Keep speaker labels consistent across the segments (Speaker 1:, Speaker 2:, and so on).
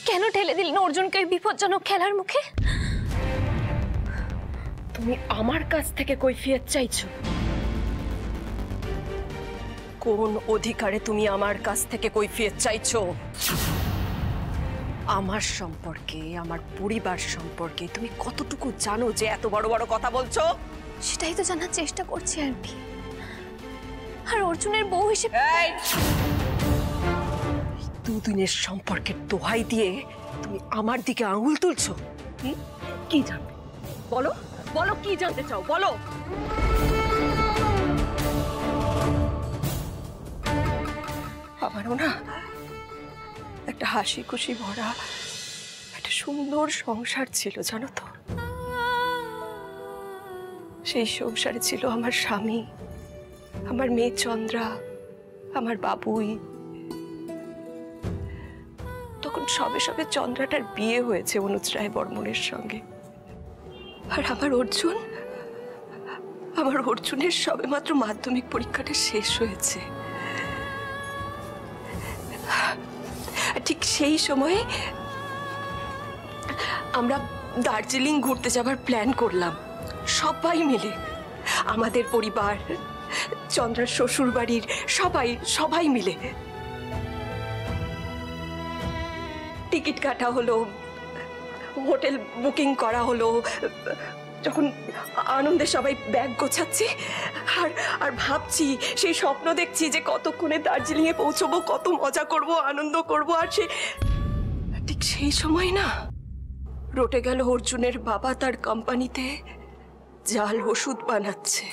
Speaker 1: কেন ঠেলে দিলেন অর্জুনকে বিপজ্জনক খেলার মুখে?
Speaker 2: তুমি আমার কাছ থেকে কৈফিয়ত চাইছো? কোন অধিকারে তুমি আমার কাছ থেকে কৈফিয়ত চাইছো? আমার সম্পর্কে, আমার পরিবার সম্পর্কে তুমি কতটুকু জানো যে এত বড় বড় কথা বলছো?
Speaker 1: সেটাই তো জানার চেষ্টা করছি আর কি। আর অর্জুনের বউ হিসেবে
Speaker 2: দুদিনের সম্পর্কের দোহাই দিয়ে তুমি আমার দিকে আঙুল তুলছো। কি জানবে বলো, বলো কি জানতে চাও বলো। আমারও না একটা হাসি খুশি ভরা একটা সুন্দর সংসার ছিল জানো তো। সেই সংসারে ছিল আমার স্বামী, আমার মেয়ে চন্দ্রা, আমার বাবুই। তখন সবে সবে চন্দ্রাটার বিয়ে হয়েছে অনুজ রায় বর্মনের সঙ্গে। আর আমার অর্জুনের সবে মাত্র মাধ্যমিক পরীক্ষাটা শেষ হয়েছে। ঠিক সেই সময়ে আমরা দার্জিলিং ঘুরতে যাবার প্ল্যান করলাম সবাই মিলে, আমাদের পরিবার, চন্দ্রার শ্বশুর বাড়ির সবাই মিলে। টিকিট কাটা হলো, হোটেল বুকিং করা হলো। যখন আনন্দে সবাই ব্যাগ গোছাচ্ছি আর ভাবছি, সেই স্বপ্ন দেখছি যে কতক্ষণে দার্জিলিংয়ে পৌঁছবো, কত মজা করব, আনন্দ করব। আর ঠিক সেই সময় না রটে গেল অর্জুনের বাবা তার কোম্পানিতে জাল ওষুধ বানাচ্ছে।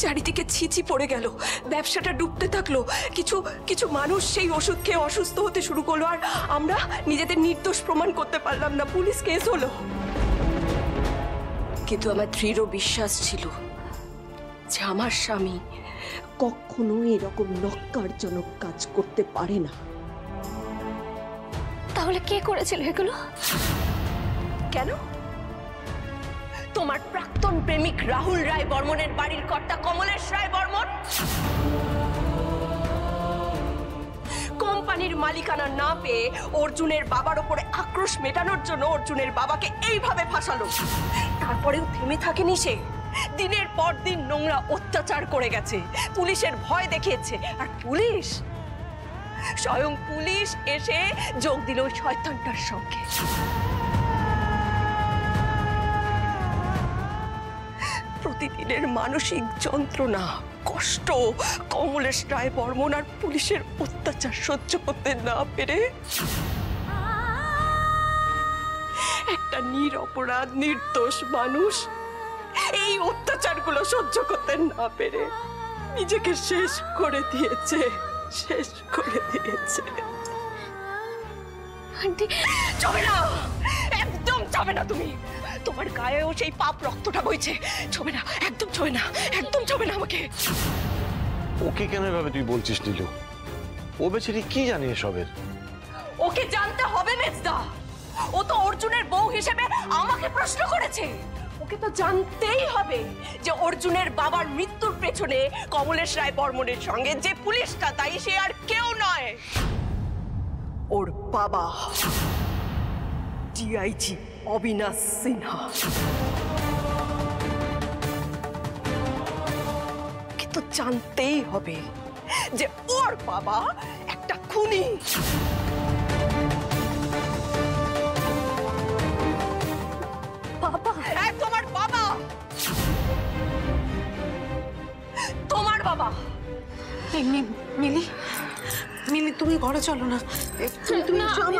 Speaker 2: চারিদিকে ছিচি পড়ে গেল, ব্যবসাটা ডুবতে থাকলো। কিছু মানুষ সেই ওষুধ খেয়ে অসুস্থ হতে শুরু করলো। আর আমরা নিজেদের নির্দোষ প্রমাণ করতে পারলাম না, পুলিশ কেস হলো। কিন্তু আমার দৃঢ় বিশ্বাস ছিল যে আমার স্বামী কখনো এরকম নক্কারজনক কাজ করতে পারে না।
Speaker 1: তাহলে কে করেছিল এগুলো?
Speaker 2: কেন? তোমার প্রাক্তন প্রেমিক রাহুল রায় বর্মনের বাড়ির কর্তা কমলেশ রায় বর্মন কোম্পানির মালিকানা না পেয়ে অর্জুনের বাবার উপরে আক্রোশ মেটানোর জন্য অর্জুনের বাবাকে এইভাবে ফাঁসালো। তারপরেও থেমে থাকেনি সে, দিনের পর দিন নোংরা অত্যাচার করে গেছে, পুলিশের ভয় দেখিয়েছে। আর স্বয়ং পুলিশ এসে যোগ দিল ওই শয়তানটার সঙ্গে। প্রতিদিনের মানসিক যন্ত্রণা, কষ্ট কমলেশ রায় বর্মন আর পুলিশের অত্যাচার সহ্য করতে না পেরে একটা নিরপরাধ নির্দোষ মানুষ এই অত্যাচারগুলো সহ্য করতে না পেরে নিজেকে শেষ করে দিয়েছে। যাবে না, একদম যাবে না তুমি। তোমার গায়েও সেই পাপ রক্তটা বইছে। ছবে না, একদম ছবে না, একদম ছবে না আমাকে।
Speaker 3: ওকে কেন এভাবে তুই বলছিস নীলু? ও বেচারি কি জানে এসবের?
Speaker 2: ওকে জানতে হবে মেজদা। ও তো অর্জুনের বউ হিসেবে আমাকে প্রশ্ন করেছে। ওকে তো জানতেই হবে যে অর্জুনের বাবার মৃত্যুর পেছনে কমলেশ রায় বর্মনের সঙ্গে যে পুলিশটা দায়ী সে আর কেউ নয়, ওর বাবা ডিআইজি অবিনাশ সিনহা। কিন্তু জানতেই হবে যে ওর বাবা একটা খুনি।
Speaker 1: বাবা?
Speaker 2: হ্যাঁ, তোমার বাবা, তোমার বাবা।
Speaker 4: মিলি তুমি ঘরে চলো না।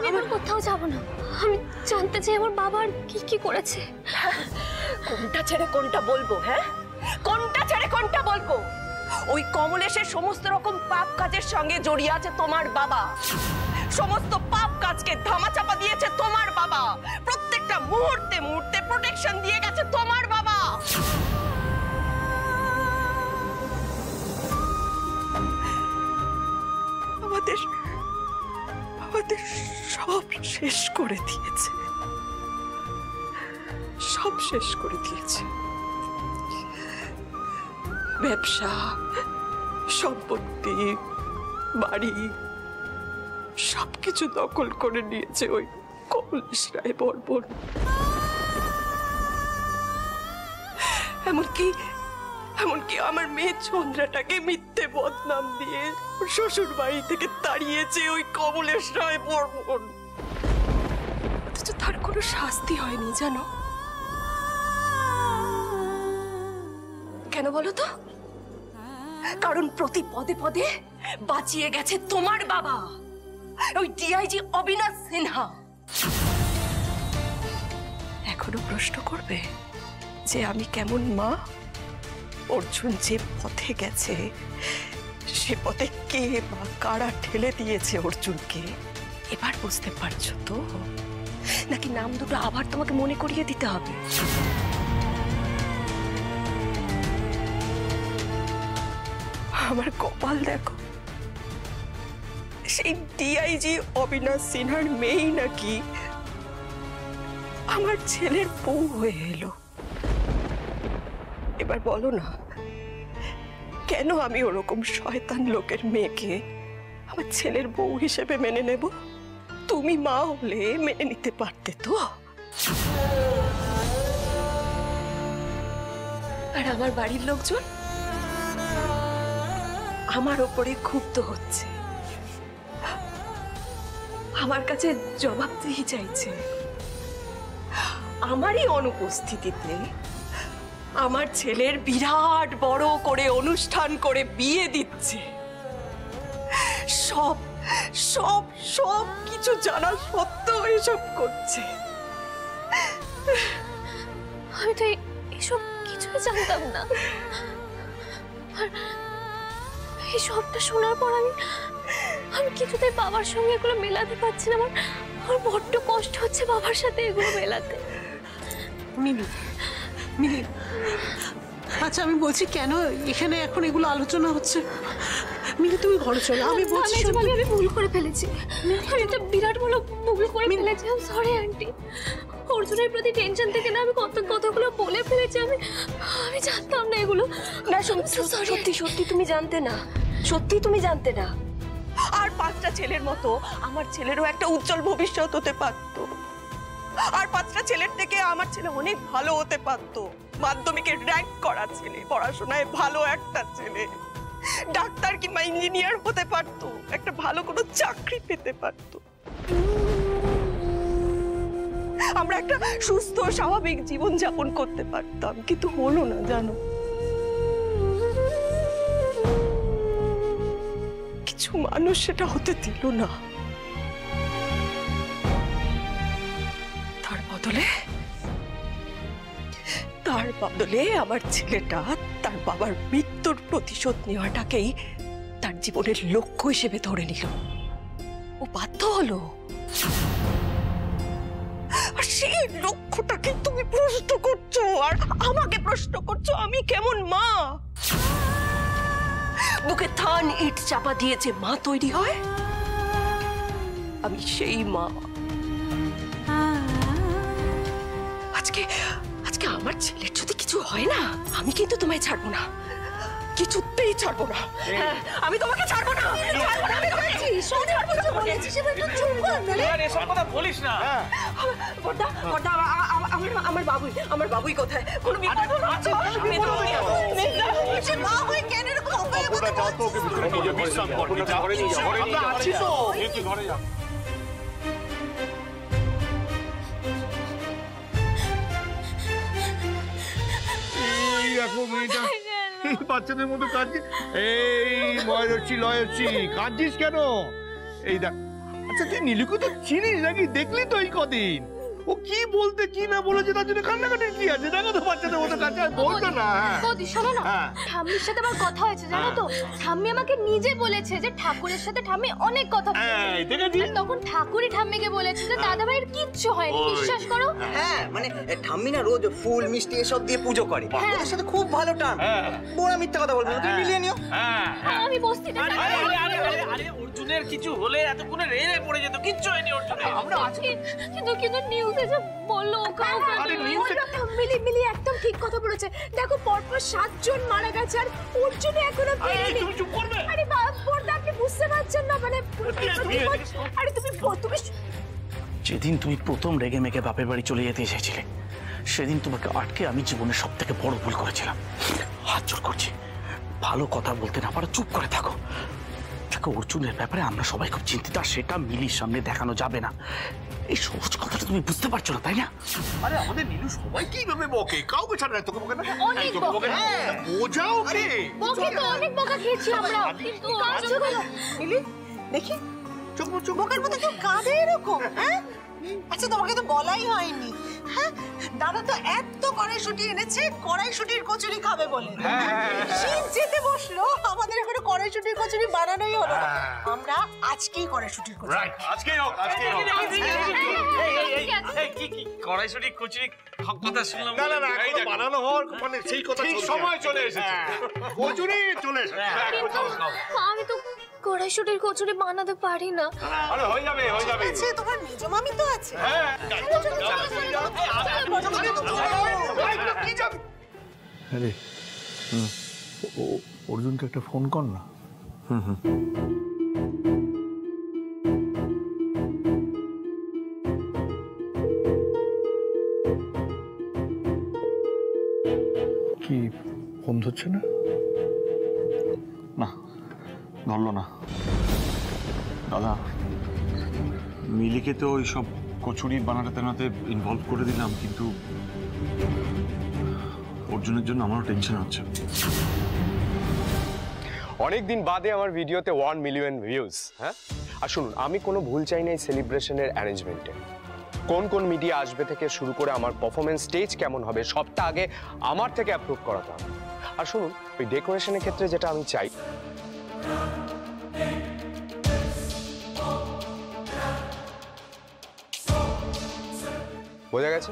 Speaker 1: আমি কোথাও যাবো না। আমি জানতে চাই আমার বাবা কি কি করেছে।
Speaker 2: কোনটা ছেড়ে কোনটা বলবো? হ্যাঁ, কোনটা ছেড়ে কোনটা বলবো? ওই কমলেশের সমস্ত রকম পাপ কাজের সঙ্গে জড়িয়ে আছে তোমার বাবা। সমস্ত পাপ কাজকে ধামাচাপা দিয়েছে তোমার বাবা। প্রত্যেকটা মুহূর্তে মুহূর্তে প্রোটেকশন দিয়ে গেছে তোমার বাবা। আমাদের সব শেষ করে দিয়েছে, সব শেষ করে দিয়েছে। ব্যবসা, সম্পত্তি, বাড়ি, সবকিছু দখল করে নিয়েছে ওই কমলেশ রায় বর্মন। এমনকি এমনকি আমার মেয়ে চন্দ্রাটাকে মিথ্যে বদনাম দিয়ে শ্বশুর বাড়ি থেকে তাড়িয়েছে ওই কমলেশ রায় বর্মন। অথচ তার কোনো শাস্তি হয়নি জানো? কেন বলো তো? কারণ প্রতি পদে পদে বাঁচিয়ে গেছে তোমার বাবা, ওই ডিআইজি অবিনাশ সিনহা। এখনো প্রশ্ন করবে যে আমি কেমন মা? অর্জুন যে পথে গেছে সে পথে কে বা কারা ঠেলে দিয়েছে অর্জুনকে এবার বুঝতে পারছো তো? নাকি নাম দুটো আবার তোমাকে মনে করিয়ে দিতে হবে? আমার কপাল দেখো, সেই ডিআইজি অবিনাশ সিনহার মেয়েই নাকি আমার ছেলের বউ হয়ে এলো। এবার বলো না, কেন আমি ওরকম শয়তান লোকের মেয়েকে আমার ছেলের বউ হিসেবে মেনে নেব? তুমি মা হলে মেনে নিতে পারতে তো। আর আমার বাড়ির লোকজন আমার ওপরে ক্ষুব্ধ হচ্ছে, আমার কাছে জবাবদিহি চাইছে। আমারই অনুপস্থিতিতে আমার ছেলের বিরাট বড় করে অনুষ্ঠান করে বিয়ে দিচ্ছে। সব সব সব কিছু জানা সত্ত্বেও এসব করছে।
Speaker 1: আমি তো এসব কিছুই জানতাম না। আর এই সবটা শোনার পর আমি কিছুতেই বাবার সঙ্গে এগুলো মেলাতে পারছি না। আমার বড্ড কষ্ট হচ্ছে বাবার সাথে এগুলো মেলাতে।
Speaker 4: মিমি, মিমি, আচ্ছা আমি বলছি কেন এখানে এখন এগুলো আলোচনা হচ্ছে? মিমি তুমি ঘরে চলো, আমি বলছি
Speaker 1: আমি ভুল করে ফেলেছি। আমি তো বিরাট বড় ভুল করে ফেলেছি। আমি সরি আন্টি। অর্জুনের প্রতি টেনশন থেকে না আমি কত কথাগুলো বলে ফেলেছি। আমি জানতাম না এগুলো।
Speaker 2: না সত্যি সত্যি তুমি জানতে না, সত্যি তুমি জানতে না। আর 5টা ছেলের মতো আমার ছেলেরও একটা উজ্জ্বল ভবিষ্যৎ হতে পারত। আর 5টা ছেলের থেকে আমার ছেলে অনেক ভালো হতে পারত। মাধ্যমিকে র‍্যাঙ্ক করা ছেলে, পড়াশোনায় ভালো একটা ছেলে, ডাক্তার কিংবা ইঞ্জিনিয়ার হতে পারত, একটা ভালো কোনো চাকরি পেতে পারত। আমরা একটা সুস্থ স্বাভাবিক জীবন যাপন করতে পারতাম, কিন্তু হলো না জানো। কিছু মানুষ সেটা হতে দিল না। তার বদলে আমার ছেলেটা তার বাবার মৃত্যুর প্রতিশোধ নেওয়াটাকেই তার জীবনের লক্ষ্য হিসেবে ধরে নিল। ও বাধ্য হলো। আর সেই লক্ষ্যটাকে তুমি প্রশ্ন করছো আর আমাকে প্রশ্ন করছো আমি কেমন মা? বুকে থান ইট চাপা দিয়ে যে মা তৈরি হয়, আমি সেই মা। আজকে আমার ছেলের যদি কিছু হয় না, আমি কিন্তু তোমায় ছাড়বো না, কিছুতেই ছাড়বো না। হ্যাঁ, আমি তোমাকে ছাড়বো না। আমার বাবুই কোথায়? কোনো বিপদ হলো?
Speaker 5: বাচ্চাদের মতো কাঁদছিস? এই লয়ছি কাঁদছিস কেন? এই দেখ, আচ্ছা তুই নীলুকে তো চিনিস নাকি? দেখলি তো এই কদিন ও কি বলতে কি না বলেছে, তার জন্য কান্নাকাটির কি আছে? দেখো তো বাচ্চাদের মতো কাঁদছে, বলতো না।
Speaker 1: বৌদি শোনো না, ঠাম্মির সাথে আমার কথা হয়েছে জানো তো। ঠাম্মি আমাকে নিজে বলেছে যে ঠাকুরের সাথে ঠাম্মি অনেক কথা বলেছে। তখন ঠাকুরই ঠাম্মিকে বলেছে যে দাদা ভাইয়ের কিচ্ছু হয়নি, বিশ্বাস করো।
Speaker 6: হ্যাঁ মানে ঠাম্মি না রোজ ফুল মিষ্টি এসব দিয়ে পুজো করে, ওদের সাথে খুব ভালো টান। বড় মিথ্যা কথা বলবো না, তুমি মিলিয়ে নিও।
Speaker 1: আমি বস্তিতে
Speaker 7: আরে অর্জুনের কিছু হলে এতক্ষণে রেলে পড়ে যেত, কিচ্ছু হয়নি অর্জুনের। আমরা
Speaker 1: কিন্তু নিউজে যে বললো মিলি একদম ঠিক কথা বলেছে। দেখো পরপর 7 জন মারা গেছে আর অর্জুনে এখনো
Speaker 7: তুমি চুপ করবে।
Speaker 1: আরে বড়দা আপনি বুঝতে পারছেন না, মানে
Speaker 2: আরে তুমি
Speaker 7: যেদিন তুমি প্রথম রেগে মেগে বাপের বাড়ি চলে যেতে এসেছিলে সেদিন তোমাকে আটকে আমি জীবনের সব থেকে বড় ভুল করেছিলাম। হাত জোর করছি, ভালো কথা বলতে না পারো চুপ করে থাকো। দেখো, অর্জুনের ব্যাপারে আমরা সবাই খুব চিন্তিত, আর সেটা মিলির সামনে দেখানো যাবে না। এই সহজ কথাটা তুমি বুঝতে পারছো না, তাই না?
Speaker 5: আরে আমাদের নীলু সবাই কিভাবে বকে, কাউকে ছাড়া না। তোকে বকে না?
Speaker 1: অনেক
Speaker 5: তোকে বকে না? বোঝাও কে?
Speaker 1: বকে তো অনেক বকা খেয়েছি আমরা, কিন্তু
Speaker 4: মিলি দেখি
Speaker 5: চুপ চুপ।
Speaker 4: বোকার মতো কেউ কাঁদে এরকম, হ্যাঁ? আচ্ছা তোমাকে তো বলাই হয়নি, হ্যাঁ? দাদা তো এত কড়াইশুঁটি এনেছে, কড়াইশুঁটির কচুরি খাবে বলে। শীত যেতে বসলো, আমাদের এখনো কড়াইশুঁটির কচুরি বানানোই হলো না। আমরা আজকেই কড়াইশুঁটির কচুরি
Speaker 5: রাইট, আজকেই হোক, আজকেই হোক।
Speaker 7: কি কড়াইশুঁটি কচুরি কথা শুনলাম?
Speaker 5: না না না, এখনো বানানো হওয়ার মানে সেই কথা ঠিক সময় চলে এসেছে। কচুরি চলে এসেছে।
Speaker 1: আমি তো কড়াইশুঁটির কচুরি বানাতে পারি না।
Speaker 5: আরে হয়ে যাবে, হয়ে যাবে।
Speaker 4: আছে, তোমার মেজো মামি তো আছে।
Speaker 5: আরে অর্জুনকে একটা ফোন কর না। কি ফোন ধরছে না? না, ধরলো না। দাদা, মিলিকে তো ওই সব কচুরি বানাতে টানাতে ইনভলভ করে দিলাম, কিন্তু অর্জুনের জন্য আমারও টেনশন হচ্ছে।
Speaker 8: অনেকদিন বাদে আমার ভিডিওতে 1 মিলিয়ন ভিউজ। হ্যাঁ, আর শুনুন, আমি কোনো ভুল চাই না এই সেলিব্রেশনের অ্যারেঞ্জমেন্টে। কোন কোন মিডিয়া আসবে থেকে শুরু করে আমার পারফরমেন্স স্টেজ কেমন হবে সবটা আগে আমার থেকে অ্যাপ্রুভ করাতে হবে। আর শুনুন, ওই ডেকোরেশনের ক্ষেত্রে যেটা আমি চাই, বোঝা গেছে?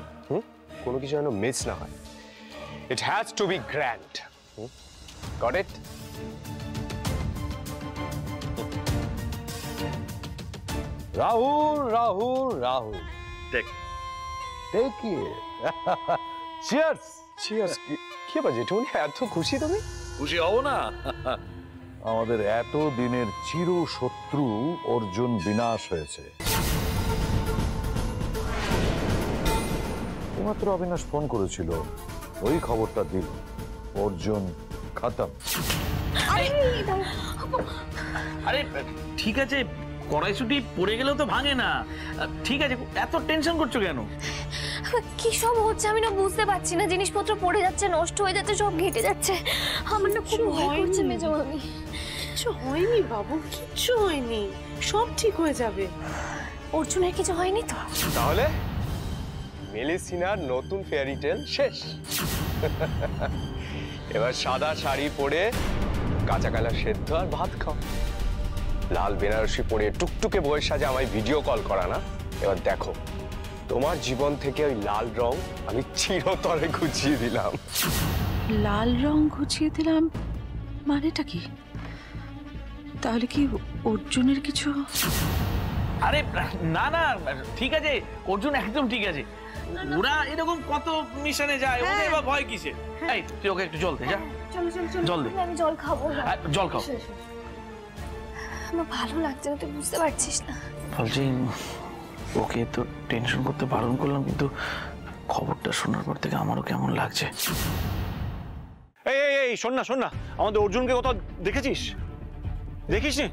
Speaker 8: কোনো কিছু যেন মিস না হয়। It has to be grand. Got it?
Speaker 3: Rahul Rahul Rahul,
Speaker 5: take
Speaker 3: cheers.
Speaker 8: Cheers. কি ব্যাপার জেঠুমনি, এত খুশি তুমি?
Speaker 3: খুশি হব না? আমাদের এত দিনের চির শত্রু অর্জুন বিনাশ হয়েছে। মাত্র অবিনাশ ফোন করেছিল, ওই খবরটা দিল, অর্জুন খতম।
Speaker 7: আরে ঠিক আছে, কড়াইশুঁটি পড়ে গেলেও তো ভাঙে না। ঠিক আছে, এত টেনশন করছো কেন?
Speaker 1: কি সব হচ্ছে আমি না বুঝতে পারছি না। জিনিসপত্র পড়ে যাচ্ছে, নষ্ট হয়ে যাচ্ছে, সব ঘেটে যাচ্ছে। আমার না খুব ভয় করছে মেজো মামি।
Speaker 4: কিচ্ছু হয়নি বাবু, কিচ্ছু হয়নি, সব ঠিক হয়ে যাবে।
Speaker 1: অর্জুনের কিছু হয়নি তো?
Speaker 8: তাহলে মিলি সিনার নতুন ফেয়ারি টেল শেষ। এবার সাদা শাড়ি পরে কাঁচা কালা সেদ্ধ আর ভাত খাও। লাল বেনারসি পরে টুকটুকে বউয়ের সাজে আমায় ভিডিও কল করা না। এবার দেখো, তোমার জীবন থেকে ওই লাল রং আমি চিরতরে ঘুচিয়ে দিলাম।
Speaker 2: লাল রং ঘুচিয়ে দিলাম মানেটা কি? তাহলে কি অর্জুনের কিছু?
Speaker 7: আরে না না, ঠিক আছে, অর্জুন একদম ঠিক আছে। ওরা এরকম কত মিশনে যায়, ওদের এবার ভয় কিসে? এই তুই ওকে একটু জল দে, যা জল দে।
Speaker 1: আমি জল খাবো না।
Speaker 7: জল খাও।
Speaker 1: আমার ভালো লাগছে না, তুই বুঝতে পারছিস না।
Speaker 7: বলছি, ওকে তো টেনশন করতে বারণ করলাম, কিন্তু খবরটা শোনার পর থেকে আমারও কেমন লাগছে।
Speaker 3: এই এই এই, শোন না শোন না, আমাদের অর্জুনকে কোথাও দেখেছিস? দেখিস নি?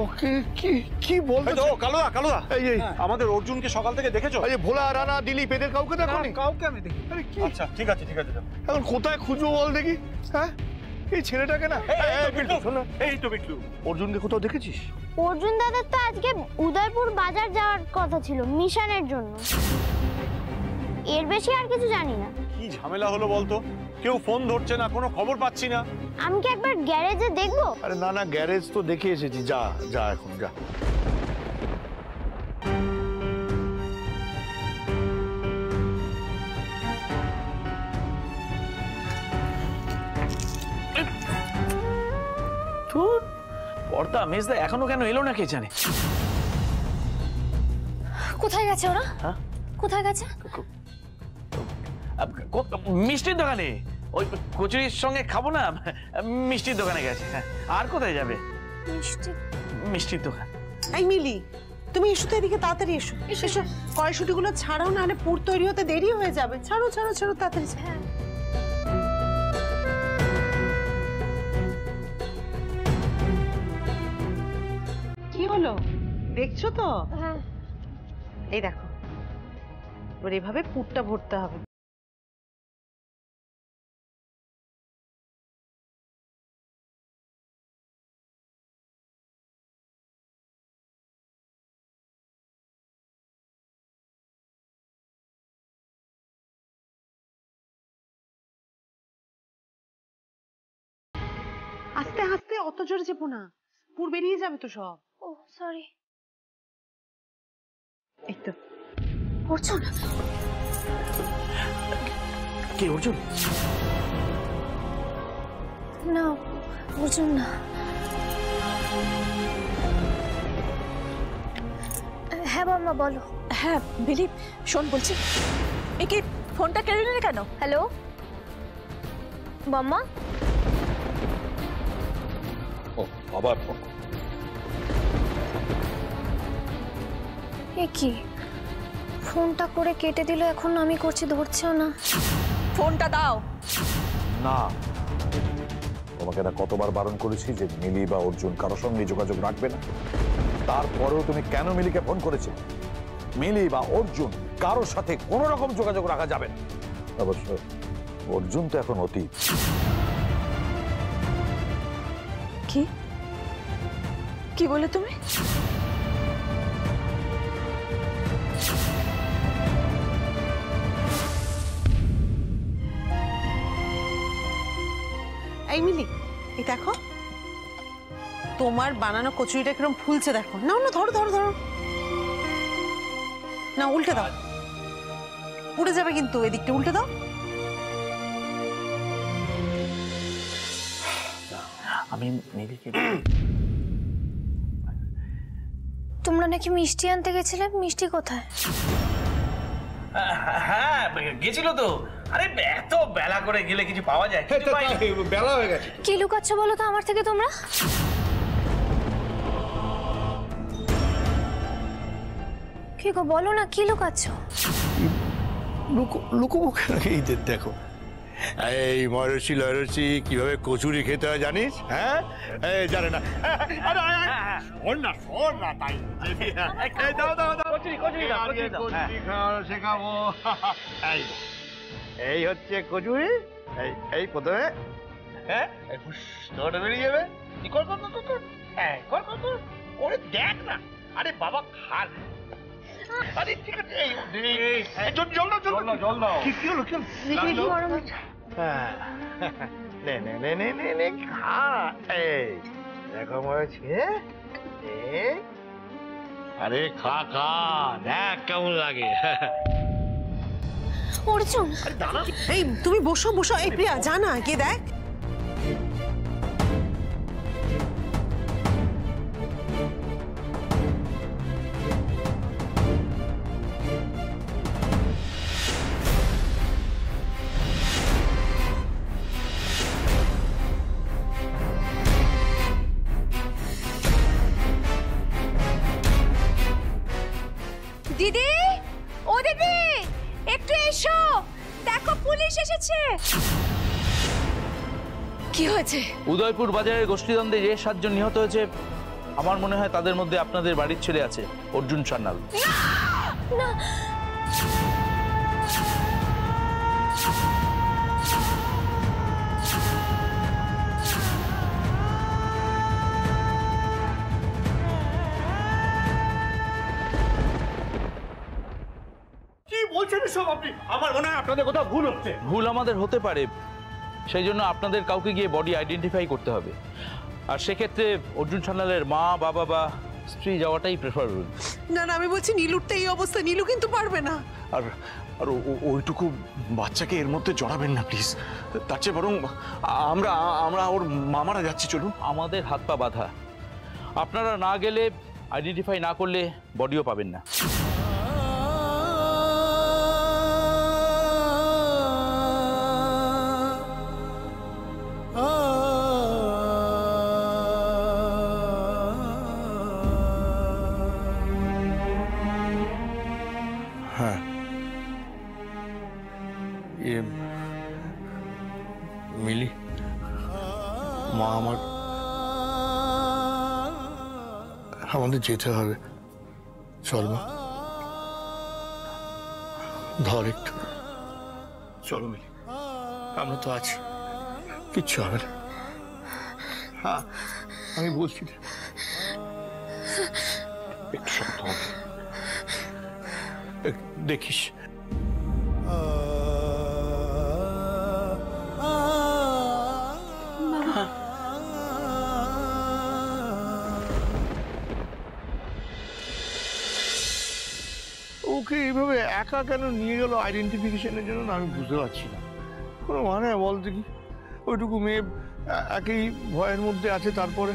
Speaker 5: ওকে কি কি বলতে?
Speaker 3: কালুদা কালুদা, এই এই আমাদের অর্জুনকে সকাল থেকে দেখেছো?
Speaker 5: এই ভোলা, রানা, দিলীপ, এদের কাউকে দেখোনি?
Speaker 7: কাউকে আমি দেখি।
Speaker 5: আরে কি?
Speaker 3: আচ্ছা ঠিক আছে ঠিক আছে।
Speaker 5: এখন কোথায় খুঁজবো বল দেখি? হ্যাঁ, এই ছেলেটাকে না। এই বিট্টু, শোন না,
Speaker 3: এই তো বিট্টু,
Speaker 5: অর্জুনকে কোথাও দেখেছিস?
Speaker 9: অর্জুন দাদার তো আজকে উদয়পুর বাজার যাওয়ার কথা ছিল মিশনের জন্য। এর বেশি আর কিছু জানি না।
Speaker 3: কি ঝামেলা হলো বলতো? কেউ ফোন ধরছে না, কোনো খবর পাচ্ছি না।
Speaker 9: আমি কি একবার গ্যারেজে দেখবো?
Speaker 5: আরে না না, গ্যারেজ তো দেখে এসেছি, যা যা এখন যা।
Speaker 7: পর্দা মেজদা এখনো কেন এলো না কে জানে।
Speaker 1: কোথায় গেছে ওরা?
Speaker 7: হ্যাঁ?
Speaker 1: কোথায় গেছে?
Speaker 7: মিষ্টির দোকানে, ওই কচুরির সঙ্গে খাবো না, মিষ্টির দোকানে গেছে। হ্যাঁ, আর কোথায় যাবে?
Speaker 1: মিষ্টি
Speaker 7: মিষ্টির দোকান।
Speaker 4: এই মিলি, তুমি এসো তো এদিকে, তাড়াতাড়ি এসো এসো। কড়াইশুটিগুলো ছাড়াও, নাহলে পুর তৈরি হতে দেরি হয়ে যাবে। ছাড়ো ছাড়ো ছাড়ো, তাড়াতাড়ি। কি হলো দেখছো তো? এই দেখো, এবার এভাবে পুরটা ভরতে হবে। আস্তে আস্তে, অত জোরে চেপো না, পুর বেরিয়ে যাবে তো সব।
Speaker 1: ও সরি।
Speaker 4: এই তো
Speaker 1: অর্জুন।
Speaker 7: কে অর্জুন?
Speaker 1: না অর্জুন না। হ্যাঁ বাবা বলো।
Speaker 2: হ্যাঁ মিলি, শোন বলছি, একে ফোনটা কেড়ে নিলে কেন?
Speaker 1: হ্যালো মাম্মা।
Speaker 3: ও আবার ফোন।
Speaker 1: এ কি, ফোনটা করে কেটে দিল, এখন আমি করছি ধরছেও না।
Speaker 2: ফোনটা দাও।
Speaker 3: না, তোমাকে না কতবার বারণ করেছি যে মিলি বা অর্জুন কারোর সঙ্গে যোগাযোগ রাখবে না। তারপরেও তুমি কেন মিলিকে ফোন করেছো? মিলি বা অর্জুন কারোর সাথে কোনো রকম যোগাযোগ রাখা যাবে না। অবশ্য অর্জুন তো এখন অতীত।
Speaker 2: কি কি বলে তুমি?
Speaker 4: এই মিলি, এই দেখো তোমার বানানো কচুরিটা কিরকম ফুলছে দেখো। না না, ধরো ধরো ধরো, না উল্টে দাও, উড়ে যাবে কিন্তু। এদিকটা উল্টে দাও।
Speaker 7: আমি মিলিকে
Speaker 1: তোমরা নাকি মিষ্টি আনতে গেছিলে, মিষ্টি কোথায়?
Speaker 7: হ্যাঁ গেছিল তো। আরে এত বেলা করে গেলে কিছু পাওয়া যায়?
Speaker 5: বেলা হয়ে গেছে।
Speaker 1: কি লুকাচ্ছ বলো তো আমার থেকে তোমরা? কি গো বলো না, কি লুকাচ্ছ?
Speaker 5: লুকোবো কেন? এই দেখো, এই ময়ূরসী লয়রসী কিভাবে কচুরি খেতে হয় জানিস? হ্যাঁ, এই জানে না। শোন না, শোন না, তাই দাও দাও দাও, কচুরি খাওয়া শেখাবো। এই হচ্ছে কচুরি। এই প্রথমে, হ্যাঁ, তোটা বেরিয়ে যাবে। কর কর কর কর, হ্যাঁ কর কর কর, ওরে দেখ না। আরে বাবা খাল। আরে ঠিক আছে, এই জল দাও, জল দাও। কি হলো, কি হলো? নে নে নে নে নে নে, খা। এই দেখো মরেছে। আরে খা খা, দেখ কেমন লাগে।
Speaker 1: অর্জুন,
Speaker 4: এই তুমি বসো বসো। এই প্রিয়া, জানা কে দেখ।
Speaker 2: দিদি, ও দিদি, একটু এসো, দেখো পুলিশ এসেছে। কি হয়েছে?
Speaker 7: উদয়পুর বাজারের গোষ্ঠীদ্বন্দ্বে যে 7 জন নিহত হয়েছে, আমার মনে হয় তাদের মধ্যে আপনাদের বাড়ির ছেলে আছে, অর্জুন সান্যাল।
Speaker 1: না
Speaker 5: কি বলছেন সব আপনি? আমার মনে হয় আপনাদের কোথাও ভুল হচ্ছে।
Speaker 7: ভুল আমাদের হতে পারে, সেই জন্য আপনাদের কাউকে গিয়ে বডি আইডেন্টিফাই করতে হবে। আর সেক্ষেত্রে অর্জুন সান্যালের মা, বাবা বা স্ত্রী যাওয়াটাই প্রেফারেবল।
Speaker 4: না না, আমি বলছি নীলুরটা এই অবস্থা, নীলু কিন্তু পারবে না।
Speaker 10: আর আর ওইটুকু বাচ্চাকে এর মধ্যে জড়াবেন না প্লিজ। তার চেয়ে বরং আমরা আমরা ওর মামারা যাচ্ছি, চলুন।
Speaker 7: আমাদের হাত পা বাঁধা, আপনারা না গেলে, আইডেন্টিফাই না করলে বডিও পাবেন না।
Speaker 5: আমাদের যেতে হবে। চল মা, ধর একটু। চলো মিলি, আমরা তো আছি, কিচ্ছু হবে না। হ্যাঁ, আমি বলছি না। একটু শক্ত হবে, দেখিস। ওকে এইভাবে একা কেন নিয়ে গেল আইডেন্টিফিকেশনের জন্য না, আমি বুঝতে পারছি না। কোনো মানে বল দেখি, ওইটুকু মেয়ে একই ভয়ের মধ্যে আছে, তারপরে